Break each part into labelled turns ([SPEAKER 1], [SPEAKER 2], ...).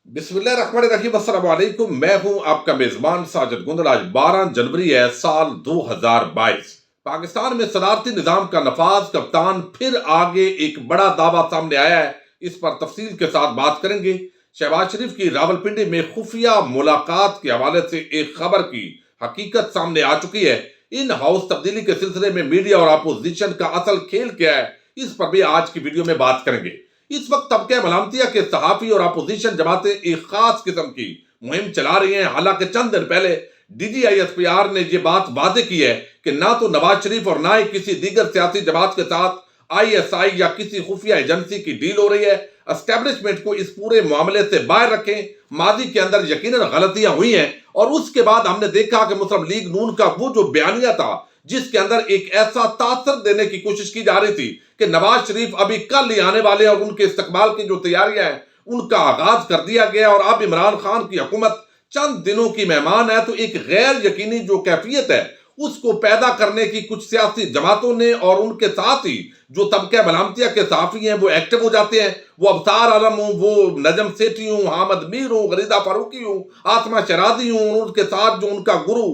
[SPEAKER 1] बिस्मिल्लाहिर्रहमानिर्रहीम, अस्सलाम वालेकुम। मैं हूं आपका मेजबान साजिद गुंदड़। आज 12 जनवरी है, साल 2022। पाकिस्तान में सदारती निजाम का नफाज कप्तान फिर आगे एक बड़ा दावा सामने आया है। इस पर तफसील के साथ बात करेंगे। शहबाज शरीफ की रावलपिंडी में खुफिया मुलाकात के हवाले से एक खबर की हकीकत सामने आ चुकी है। इन हाउस तब्दीली के सिलसिले में मीडिया और अपोजिशन का असल खेल क्या है, इस पर भी आज की वीडियो में बात करेंगे। इस वक्त तबके मलामतिया के सहाफी और अपोजिशन जमातें एक खास किस्म की मुहिम चला रही हैं। हालांकि चंद दिन पहले DGISPR ने यह बात वादे की है कि ना तो नवाज शरीफ और ना ही किसी दीगर सियासी जमात के साथ ISI या किसी खुफिया एजेंसी की डील हो रही है। एस्टेब्लिशमेंट को इस पूरे मामले से बाहर रखें। माजी के अंदर यकीनन गलतियां हुई हैं और उसके बाद हमने देखा कि मुस्लिम लीग नून का वो जो बयानिया था जिसके अंदर एक ऐसा तासर देने की कोशिश की जा रही थी कि नवाज शरीफ अभी कल ही आने वाले और उनके इस्तकबाल की जो तैयारियां हैं उनका आगाज कर दिया गया और अब इमरान खान की हुकूमत चंद दिनों की मेहमान है, तो एक गैर यकीनी जो कैफियत है उसको पैदा करने की कुछ सियासी जमातों ने और उनके साथ ही जो तबके मलामतिया के सहाफी हैं वो एक्टिव हो जाते हैं। वो अवतार आलम हूँ, वो नजम सेठी हूँ, हामद मीर हूँ, गरीदा फारूकी हूँ, आसमा शरादी हूँ, उनके साथ जो उनका गुरु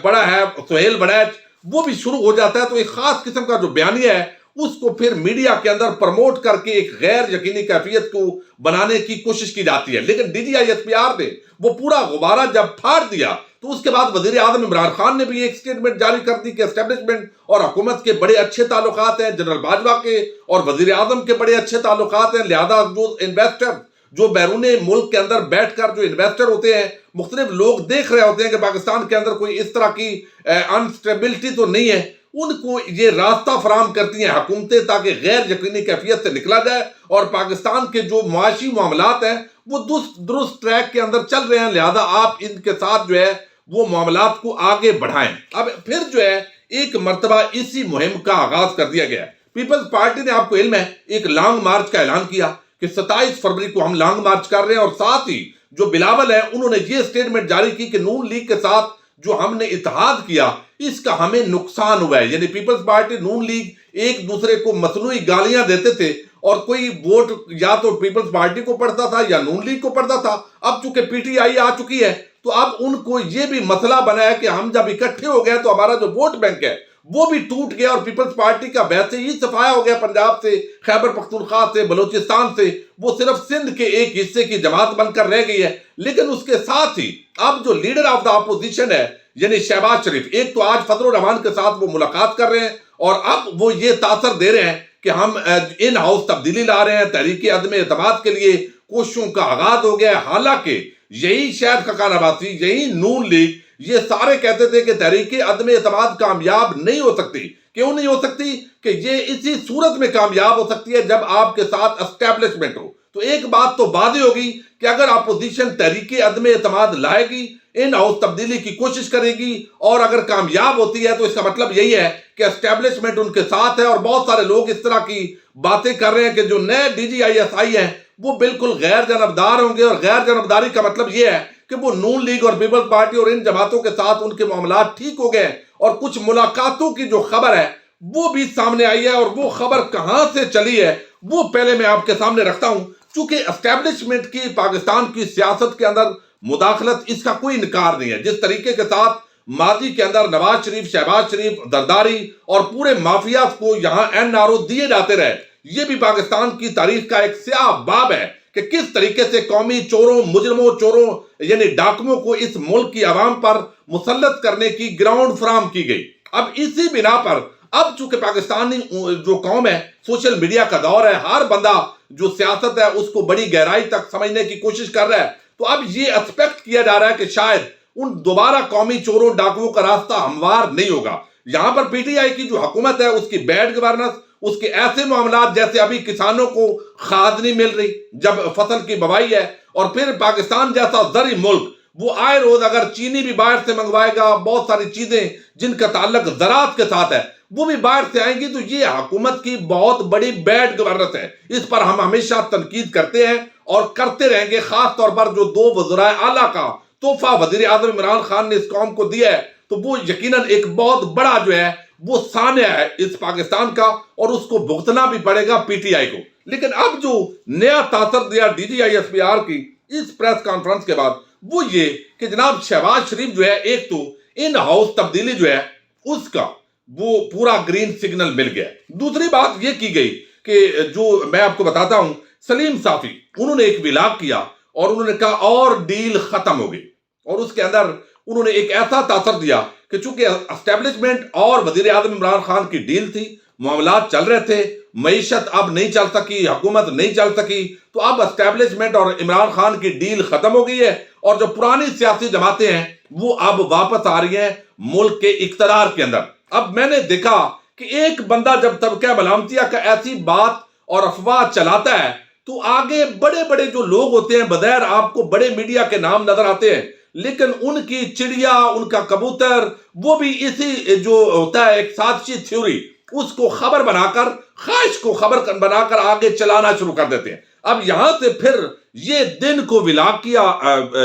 [SPEAKER 1] बड़ा है सुहेल बड़ैच, वो भी शुरू हो जाता है। तो एक खास किस्म का जो बयानिया है उसको फिर मीडिया के अंदर प्रमोट करके एक गैर यकीनी कैफियत को बनाने की कोशिश की जाती है। लेकिन DGISPR ने वो पूरा गुब्बारा जब फाड़ दिया तो उसके बाद वजीर आजम इमरान खान ने भी एक स्टेटमेंट जारी कर दी कि एस्टेब्लिशमेंट और हुकूमत के बड़े अच्छे ताल्लुकात हैं, जनरल बाजवा के और वजीर आजम के बड़े अच्छे ताल्लुकात हैं। लिहाजा जो इन्वेस्टर जो बैरून मुल्क के अंदर बैठकर जो इन्वेस्टर होते हैं, मुख्तलिफ लोग देख रहे होते हैं कि पाकिस्तान के अंदर कोई इस तरह की अनस्टेबिलिटी तो नहीं है, उनको ये रास्ता फराम करती हैं हुकूमतें ताकि गैर यकीनी कैफियत से निकला जाए और पाकिस्तान के जो मुआशी मामलात हैं वो दुरुस्त ट्रैक के अंदर चल रहे हैं। लिहाजा आप इनके साथ जो है वो मामलात को आगे बढ़ाएं। अब फिर जो है एक मर्तबा इसी मुहिम का आगाज कर दिया गया है। पीपल्स पार्टी ने, आपको इल्म है, एक लॉन्ग मार्च का ऐलान किया कि 27 फरवरी को हम लॉन्ग मार्च कर रहे हैं और साथ ही जो बिलावल है उन्होंने ये स्टेटमेंट जारी की कि नून लीग के साथ जो हमने इत्तेहाद किया इसका हमें नुकसान हुआ है। यानी पीपल्स पार्टी नून लीग एक दूसरे को मसनूई गालियां देते थे और कोई वोट या तो पीपल्स पार्टी को पड़ता था या नून लीग को पड़ता था। अब चूंकि PTI आ चुकी है तो अब उनको यह भी मसला बना है कि हम जब इकट्ठे हो गए तो हमारा जो वोट बैंक है वो भी टूट गया और पीपल्स पार्टी का वैसे ही सफाया हो गया पंजाब से, खैबर पख्तूनख्वा से, बलूचिस्तान से। वो सिर्फ सिंध के एक हिस्से की जमात बनकर रह गई है। लेकिन उसके साथ ही अब जो लीडर ऑफ द अपोजिशन है यानी शहबाज शरीफ, एक तो आज फजल रहमान के साथ वो मुलाकात कर रहे हैं और अब वो ये तासर दे रहे हैं कि हम इन हाउस तब्दीली ला रहे हैं, तहरीक अदम एतमाद के लिए कोशिशों का आगाज हो गया है। हालांकि यही शायद खकान अब्बासी, यही नून लीग, ये सारे कहते थे कि तहरीक अदम एतमाद कामयाब नहीं हो सकती। क्यों नहीं हो सकती? कि ये इसी सूरत में कामयाब हो सकती है जब आपके साथ एस्टेब्लिशमेंट हो। तो एक बात तो वादी होगी कि अगर अपोजिशन तहरीक अदम एतमाद लाएगी, इन हाउस तब्दीली की कोशिश करेगी और अगर कामयाब होती है तो इसका मतलब यही है कि एस्टेब्लिशमेंट उनके साथ है। और बहुत सारे लोग इस तरह की बातें कर रहे हैं कि जो नए DGISI हैं वो बिल्कुल गैर जानबदार होंगे और गैर जानबदारी का मतलब यह है कि वो नून लीग और पीपल्स पार्टी और इन जमातों के साथ उनके मामलात ठीक हो गए और कुछ मुलाकातों की जो खबर है वो भी सामने आई है। और वो खबर कहां से चली है वो पहले मैं आपके सामने रखता हूं। चूंकि एस्टेब्लिशमेंट की पाकिस्तान की सियासत के अंदर मुदाखलत, इसका कोई इनकार नहीं है। जिस तरीके के साथ माजी के अंदर नवाज शरीफ, शहबाज शरीफ, जरदारी और पूरे माफिया को यहां NRO दिए जाते रहे, ये भी पाकिस्तान की तारीख का एक स्याह बाब है कि किस तरीके से कौमी चोरों, मुजरमों, चोरों यानी डाकुओं को इस मुल्क की आवाम पर मुसल्लत करने की ग्राउंड फराम की गई। अब इसी बिना पर अब चूंकि पाकिस्तानी जो कौम है, सोशल मीडिया का दौर है, हर बंदा जो सियासत है उसको बड़ी गहराई तक समझने की कोशिश कर रहा है। तो अब ये एक्सपेक्ट किया जा रहा है कि शायद उन दोबारा कौमी चोरों डाकुओं का रास्ता हमवार नहीं होगा। यहां पर PTI की जो हुकूमत है उसकी बैड गवर्नेंस, उसके ऐसे मामलात जैसे अभी किसानों को खाद नहीं मिल रही जब फसल की बुवाई है, और फिर पाकिस्तान जैसा जरी मुल्क वो आए रोज अगर चीनी भी बाहर से मंगवाएगा, बहुत सारी चीजें जिनका ताल्लुक ज़राअत के साथ है वो भी बाहर से आएंगी, तो ये हुकूमत की बहुत बड़ी बैड गवर्नेंस है। इस पर हम हमेशा तनकीद करते हैं और करते रहेंगे। खास तौर पर जो दो वज़राए आला का तोहफा वज़ीर आज़म इमरान खान ने इस कौम को दिया है तो वो यकीनन एक बहुत बड़ा जो है वो सान्या है इस पाकिस्तान का और उसको भुगतना भी पड़ेगा PTI को। लेकिन अब जो नया तासर दिया DGISPR की, इस प्रेस कॉन्फ्रेंस के बाद वो ये कि जनाब शहबाज शरीफ जो है, एक तो इन हाउस तब्दीली जो है उसका वो पूरा ग्रीन सिग्नल मिल गया। दूसरी बात ये की गई कि जो मैं आपको बताता हूं, सलीम साफी उन्होंने एक विलाग किया और उन्होंने कहा और डील खत्म हो गई, और उसके अंदर उन्होंने एक ऐसा तासर दिया कि चूंकि एस्टेब्लिशमेंट और वजीर आजम इमरान खान की डील थी, मामलात चल रहे थे, मईशत अब नहीं चल सकी, हुकूमत नहीं चल सकी, तो अब एस्टेब्लिशमेंट और इमरान खान की डील खत्म हो गई है और जो पुरानी सियासी जमातें हैं वो अब वापस आ रही हैं मुल्क के इक्तदार के अंदर। अब मैंने देखा कि एक बंदा जब तबका मलामतिया का ऐसी बात और अफवाह चलाता है तो आगे बड़े बड़े जो लोग होते हैं, बगैर आपको बड़े मीडिया के नाम नजर आते हैं, लेकिन उनकी चिड़िया, उनका कबूतर, वो भी इसी जो होता है एक साजिशी थ्योरी, उसको खबर बनाकर, ख्वाहिश को खबर बनाकर आगे चलाना शुरू कर देते हैं। अब यहां से फिर ये दिन को विलाग किया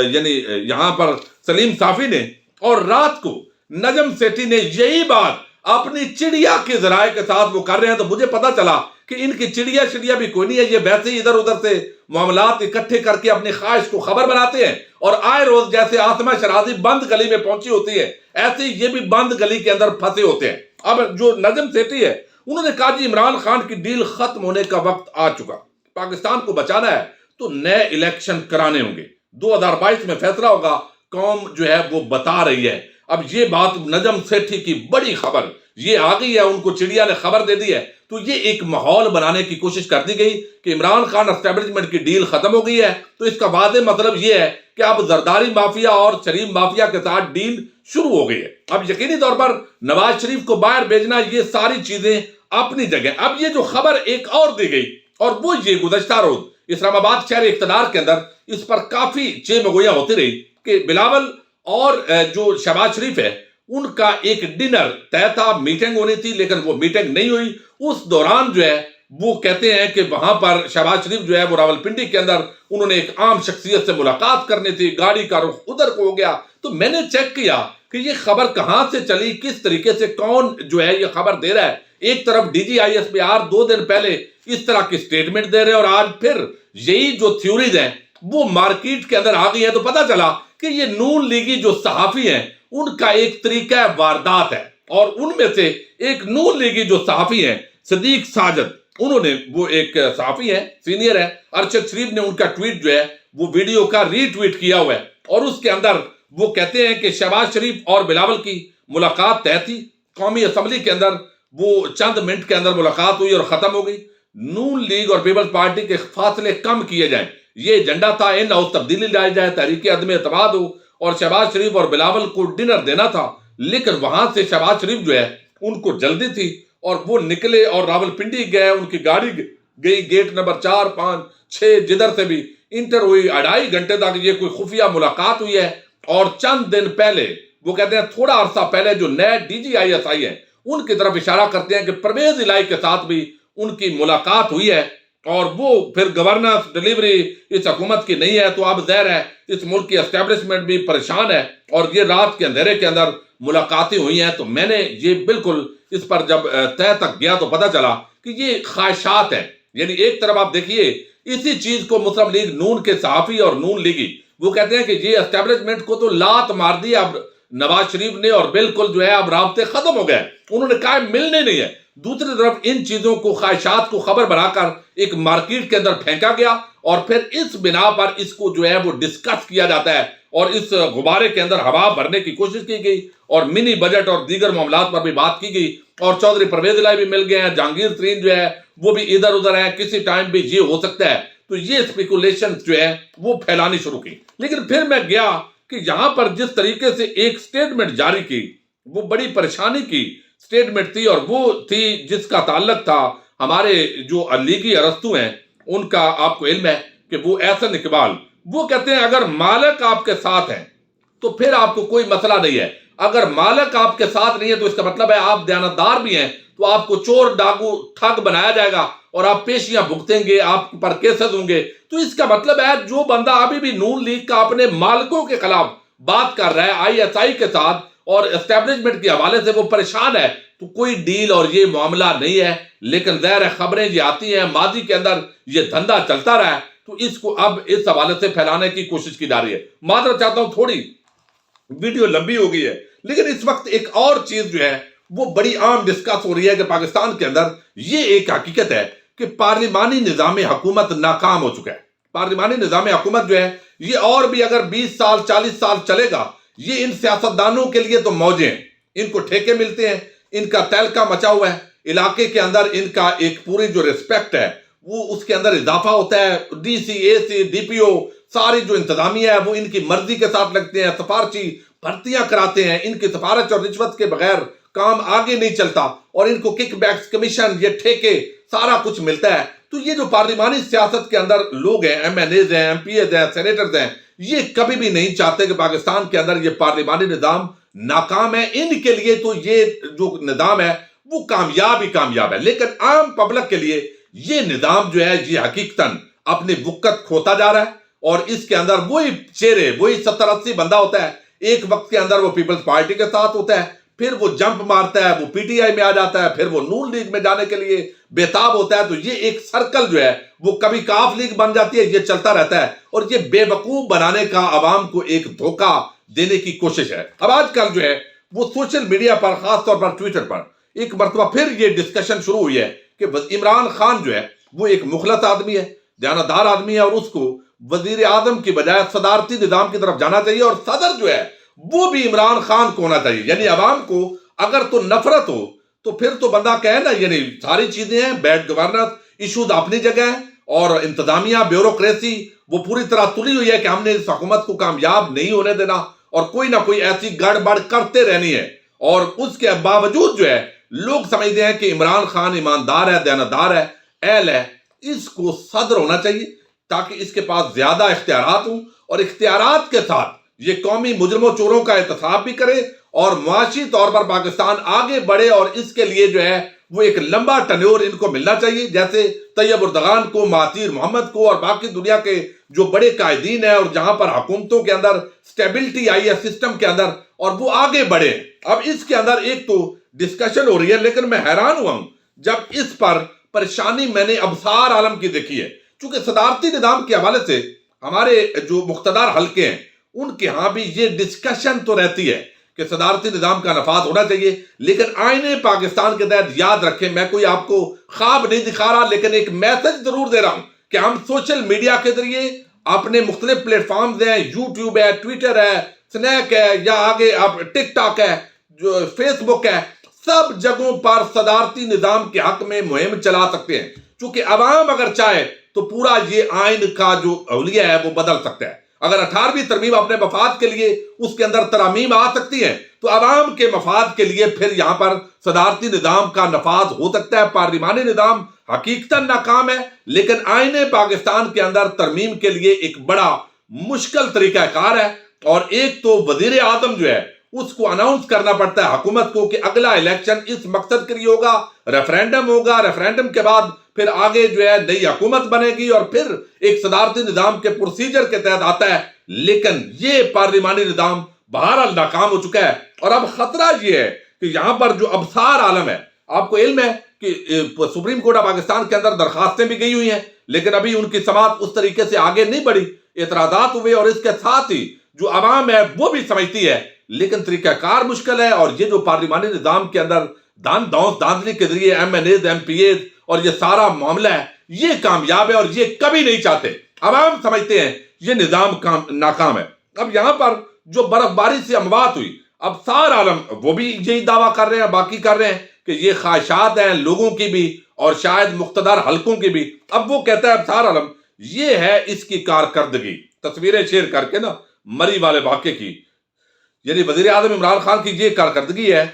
[SPEAKER 1] यानी यहां पर सलीम साफी ने, और रात को नजम सेठी ने यही बात अपनी चिड़िया के जराए के साथ वो कर रहे हैं। तो मुझे पता चला कि इनकी चिड़िया भी कोई नहीं है, ये वैसे ही इधर उधर से मामलात इकट्ठे करके अपनी ख्वाहिश को खबर बनाते हैं, और आए रोज जैसे आसमा शराजी बंद गली में पहुंची होती है, ऐसे ही ये भी बंद गली के अंदर फंसे होते हैं। अब जो नजम सेठी है उन्होंने कहा जी इमरान खान की डील खत्म होने का वक्त आ चुका, पाकिस्तान को बचाना है तो नए इलेक्शन कराने होंगे, 2022 में फैसला होगा, कौम जो है वो बता रही है। अब ये बात नजम सेठी की बड़ी खबर ये आ गई है, उनको चिड़िया ने खबर दे दी है, तो ये एक माहौल बनाने की कोशिश कर दी गई कि इमरान खान एस्टेब्लिशमेंट की डील खत्म हो गई है। तो इसका वादे मतलब ये है कि अब जरदारी माफिया और शरीफ माफिया के साथ डील शुरू हो गई है। अब यकीनी तौर पर नवाज शरीफ को बाहर भेजना, ये सारी चीजें अपनी जगह। अब ये जो खबर एक और दी गई, और वो ये गुज़श्ता रोज इस्लामाबाद शहर इख्तिदार के अंदर इस पर काफी चेमगोया होती रही कि बिलावल और जो शहबाज शरीफ है उनका एक डिनर तय था, मीटिंग होनी थी, लेकिन वो मीटिंग नहीं हुई। उस दौरान जो है वो कहते हैं कि वहां पर शहबाज शरीफ जो है वो रावलपिंडी के अंदर उन्होंने एक आम शख्सियत से मुलाकात करनी थी, गाड़ी का रुख उधर को हो गया। तो मैंने चेक किया कि ये खबर कहां से चली, किस तरीके से, कौन जो है ये खबर दे रहा है। एक तरफ DGISPR 2 दिन पहले इस तरह की स्टेटमेंट दे रहे हैं, और आज फिर यही जो थ्योरीज हैं वो मार्केट के अंदर आ गई है। तो पता चला कि ये नून लीगी जो सहाफी हैं उनका एक तरीका वारदात है, और उनमें से एक नून लीगी जो सहाफी हैं सदीक साजिद, उन्होंने, वो एक सहाफी है, सीनियर है, अरशद शरीफ ने उनका ट्वीट जो है वो वीडियो का रीट्वीट किया हुआ है, और उसके अंदर वो कहते हैं कि शहबाज शरीफ और बिलावल की मुलाकात तय थी, कौमी असम्बली के अंदर वो चंद मिनट के अंदर मुलाकात हुई और खत्म हो गई। नून लीग और पीपल्स पार्टी के फासले कम किए जाएं, ये एजेंडा था, इन हाउस तब्दीली लाई जाए, तहरीक अदम एतमाद हो, और शहबाज शरीफ और बिलावल को डिनर देना था। लेकिन वहां से शहबाज शरीफ जो है उनको जल्दी थी और वो निकले और रावलपिंडी गए, उनकी गाड़ी गई गेट नंबर 4, 5, 6 जिधर से भी इंटर हुई, 2.5 घंटे तक ये कोई खुफिया मुलाकात हुई है। और चंद दिन पहले वो कहते हैं, थोड़ा अरसा पहले जो नए DGISI है उनकी तरफ इशारा करते हैं कि परवेज इलाही के साथ भी उनकी मुलाकात हुई है, और वो फिर गवर्नेंस डिलीवरी इस हुकूमत की नहीं है। तो अब ज़ाहिर है इस मुल्क की एस्टेब्लिशमेंट भी परेशान है, और ये रात के अंधेरे के अंदर मुलाकातें हुई हैं। तो मैंने ये बिल्कुल इस पर जब तय तक गया तो पता चला कि ये ख्वाहिशात है। यानी एक तरफ आप देखिए, इसी चीज को मुस्लिम लीग नून के सहाफी और नून लीगी वो कहते हैं कि ये एस्टेब्लिशमेंट को तो लात मार दी अब नवाज शरीफ ने, और बिल्कुल जो है अब राब्ते खत्म हो गए, उन्होंने कहा मिलने नहीं है। दूसरी तरफ इन चीजों को, ख्वाहिशात को खबर बनाकर एक मार्केट के अंदर फेंका गया, और फिर इस बिना पर इसको जो है वो डिस्कस किया जाता है, और इस गुब्बारे के अंदर हवा भरने की कोशिश की गई, और मिनी बजट और दीगर मामलात पर भी बात की गई। और चौधरी परवेज इलाही भी मिल गए हैं, जहांगीर तरीन जो है वो भी इधर उधर है, किसी टाइम भी ये हो सकता है। तो ये स्पेकुलेशन जो है वो फैलानी शुरू की। लेकिन फिर मैं गया कि यहां पर जिस तरीके से एक स्टेटमेंट जारी की, वो बड़ी परेशानी की स्टेटमेंट थी, और वो थी जिसका ताल्लुक था हमारे जो लीगी अरस्तू हैं उनका। आपको इल्म है कि वो एहसन इकबाल वो कहते हैं अगर मालिक आपके साथ है तो फिर आपको कोई मसला नहीं है, अगर मालिक आपके साथ नहीं है तो इसका मतलब है आप दयानतदार भी हैं, तो आपको चोर डाकू ठग बनाया जाएगा और आप पेशियां भुगतेंगे, आप पर केसेस होंगे। तो इसका मतलब है जो बंदा अभी भी नून लीग का अपने मालिकों के खिलाफ बात कर रहा है ISI के साथ और एस्टेब्लिशमेंट के हवाले से वो परेशान है, तो कोई डील और ये मामला नहीं है। लेकिन ज़ाहिर है खबरें ये आती हैं, माजी के अंदर ये धंधा चलता रहा है तो इसको अब इस हवाले से फैलाने की कोशिश की जा रही है। माजरत चाहता हूं, थोड़ी वीडियो लंबी हो गई है, लेकिन इस वक्त एक और चीज जो है वो बड़ी आम डिस्कस हो रही है कि पाकिस्तान के अंदर ये एक हकीकत है कि पार्लिमानी निजाम हुकूमत नाकाम हो चुका है। पार्लिमानी निजाम हुकूमत जो है ये और भी अगर 20 साल 40 साल चलेगा, ये इन सियासतदानों के लिए तो मौजे हैं, इनको ठेके मिलते हैं, इनका तहलका मचा हुआ है, इलाके के अंदर इनका एक पूरी जो रिस्पेक्ट है वो उसके अंदर इजाफा होता है। डीसी, एसी, डीपीओ सारी जो इंतजामिया है वो इनकी मर्जी के साथ लगते हैं, सिफारशी भर्तियां कराते हैं, इनकी सिफारिश और रिश्वत के बगैर काम आगे नहीं चलता, और इनको किकबैक्स, कमीशन, ये ठेके सारा कुछ मिलता है। तो ये जो पार्लिमानी सियासत के अंदर लोग हैं, एमएनएज हैं, एमपीएज हैं, सेनेटर्स हैं, ये कभी भी नहीं चाहते कि पाकिस्तान के अंदर ये पार्लिमानी निजाम नाकाम है। इनके लिए तो ये जो निजाम है वो कामयाब ही कामयाब है, लेकिन आम पब्लिक के लिए ये निजाम जो है ये हकीकतन अपनी वक़्त खोता जा रहा है। और इसके अंदर वही चेहरे, वही 70-80 बंदा होता है, एक वक्त के अंदर वो पीपल्स पार्टी के साथ होता है, फिर वो जंप मारता है, वो पीटीआई में आ जाता है, फिर वो नून लीग में जाने के लिए बेताब होता है। तो ये एक सर्कल जो है वो कभी काफ लीग बन जाती है, ये चलता रहता है, और ये बेवकूफ बनाने का आवाम को एक धोखा देने की कोशिश है। अब आजकल जो है वो सोशल मीडिया पर, खासतौर पर ट्विटर पर एक मरतबा फिर ये डिस्कशन शुरू हुई है कि इमरान खान जो है वो एक मुखलस आदमी है, दयानतदार आदमी है, और उसको वजीर आजम की बजाय सदारती निजाम की तरफ जाना चाहिए, और सदर जो है वो भी इमरान खान को होना चाहिए। यानी अवाम को अगर तो नफरत हो तो फिर तो बंदा कहे ना, यानी सारी चीजें हैं, बैड गवर्नेंस इशूज अपनी जगह है, और इंतजामिया, ब्यूरोक्रेसी वो पूरी तरह तुली हुई है कि हमने इस हुकूमत को कामयाब नहीं होने देना, और कोई ना कोई ऐसी गड़बड़ करते रहनी है। और उसके बावजूद जो है लोग समझते हैं कि इमरान खान ईमानदार है, दयानतदार है, अहल है, इसको सदर होना चाहिए ताकि इसके पास ज्यादा इख्तियारात हों, और इख्तियारात के साथ ये कौमी मुजरमों चोरों का एहतसाब भी करे और मुआशी तौर पर पाकिस्तान आगे बढ़े। और इसके लिए जो है वो एक लंबा टन्योर इनको मिलना चाहिए, जैसे तैयब उर्दगान को, महातीर मोहम्मद को, और बाकी दुनिया के जो बड़े कायदीन हैं, और जहां पर हुकूमतों के अंदर स्टेबिलिटी आई है सिस्टम के अंदर, और वो आगे बढ़े। अब इसके अंदर एक तो डिस्कशन हो रही है, लेकिन मैं हैरान हुआ हूं जब इस पर परेशानी मैंने अबसार आलम की देखी है। चूंकि सदारती निजाम के हवाले से हमारे जो मुख्तदार हल्के हैं उनके यहां भी ये डिस्कशन तो रहती है कि सदारती निजाम का नफाज होना चाहिए, लेकिन आईने पाकिस्तान के तहत याद रखें, मैं कोई आपको ख्वाब नहीं दिखा रहा, लेकिन एक मैसेज जरूर दे रहा हूं कि हम सोशल मीडिया के जरिए अपने मुख्तलिफ प्लेटफॉर्म्स हैं, यूट्यूब है, ट्विटर है, स्नैक है, या आगे आप टिकटॉक है, जो फेसबुक है, सब जगहों पर सदारती निजाम के हक में मुहिम चला सकते हैं। चूंकि अवाम अगर चाहे तो पूरा ये आइन का जो अवलिया है वो बदल सकता है। अगर 18वीं तरमीम अपने मफाद के लिए उसके अंदर तरामीम आ सकती है, तो अवाम के मफाद के लिए फिर यहां पर सदारती निजाम का नफाज हो सकता है। पार्लिमानी निजाम हकीकतन नाकाम है, लेकिन आईने पाकिस्तान के अंदर तरमीम के लिए एक बड़ा मुश्किल तरीकाकार है। और एक तो वजीर आजम जो है उसको अनाउंस करना पड़ता है हुकूमत को कि अगला इलेक्शन इस मकसद के लिए होगा, रेफरेंडम होगा, रेफरेंडम के बाद फिर आगे जो है नई हुकूमत बनेगी, और फिर एक सदारती निजाम के प्रोसीजर के तहत आता है। लेकिन ये पार्लिमानी निजाम बहरहाल नाकाम हो चुका है, और अब खतरा ये है कि यहां पर जो अबसार आलम है, आपको इल्म है कि सुप्रीम कोर्ट ऑफ पाकिस्तान के अंदर दरखास्तें भी गई हुई हैं, लेकिन अभी उनकी समाअत उस तरीके से आगे नहीं बढ़ी, एतराजात हुए, और इसके साथ ही जो अवाम है वो भी समझती है, लेकिन तरीकाकार मुश्किल है। और ये जो पार्लिमानी निजाम के अंदर दांधली के जरिए एमएनएज, एमपीएज और ये सारा मामला है, ये कामयाब है, और ये कभी नहीं चाहते। अवाम समझते हैं ये निजाम नाकाम है। अब यहां पर जो बर्फबारी से अमवात हुई, अब सारा आलम वो भी यही दावा कर रहे हैं, बाकी कर रहे हैं कि ये ख्वाहिशात हैं लोगों की भी और शायद मुख्तदार हल्कों की भी। अब वो कहता है अबसार आलम ये है इसकी कारकर्दगी, तस्वीरें शेयर करके ना मरी वाले वाक़े की, यानी वजीर आज़म इमरान खान की ये कारकर्दगी है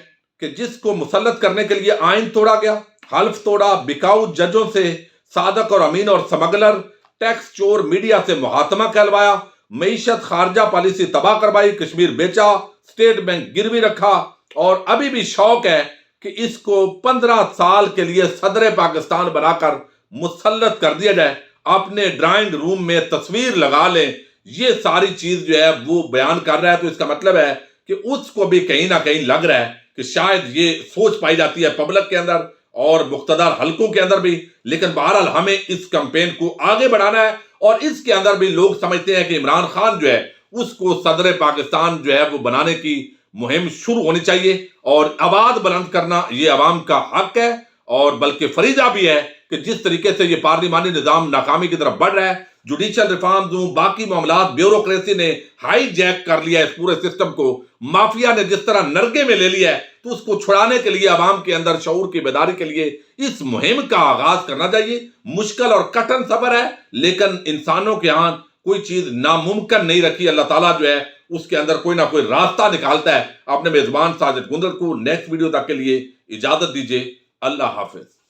[SPEAKER 1] कि जिसको मुसल्लत करने के लिए आइन तोड़ा गया, हल्फ तोड़ा, बिकाऊ जजों से सादक और अमीन और स्मगलर, टैक्स चोर मीडिया से मुहातमा कहलवाया, मईशत खारजा पॉलिसी तबाह करवाई, कश्मीर बेचा, स्टेट बैंक गिरवी रखा, और अभी भी शौक है कि इसको 15 साल के लिए सदर पाकिस्तान बनाकर मुसल्लत कर दिया जाए, अपने ड्राइंग रूम में तस्वीर लगा लें। ये सारी चीज जो है वो बयान कर रहा है। तो इसका मतलब है कि उसको भी कहीं ना कहीं लग रहा है कि शायद ये सोच पाई जाती है पब्लिक के अंदर, اور مقتدر حلقوں کے اندر بھی، لیکن بہرحال ہمیں اس کمپین کو آگے بڑھانا ہے، اور اس کے اندر بھی لوگ سمجھتے ہیں کہ عمران خان جو ہے اس کو صدر پاکستان جو ہے وہ بنانے کی مہم شروع ہونی چاہیے، اور آواز بلند کرنا یہ عوام کا حق ہے، اور بلکہ فریضہ بھی ہے کہ جس طریقے سے یہ پارلیمانی نظام ناکامی کی طرف بڑھ رہا ہے، جوڈیشل ریفارمز ہوں، باقی معاملات، بیوروکریسی نے ہائی جیک کر لیا ہے اس پورے سسٹم کو، مافیا نے جس طرح نرگے میں لے لیا ہے، تو اس کو چھڑانے کے لیے عوام کے اندر شعور کی بیداری کے لیے اس مہم کا آغاز کرنا چاہیے۔ مشکل اور کٹھن سفر ہے، لیکن انسانوں کے ہاں کوئی چیز ناممکن نہیں رکھی، اللہ تعالیٰ جو ہے اس کے اندر کوئی نہ کوئی راستہ نکالتا ہے۔ اپنے میزبان ساجد گندل کو نیکسٹ ویڈیو تک کے لیے اجازت دیجیے، اللہ حافظ۔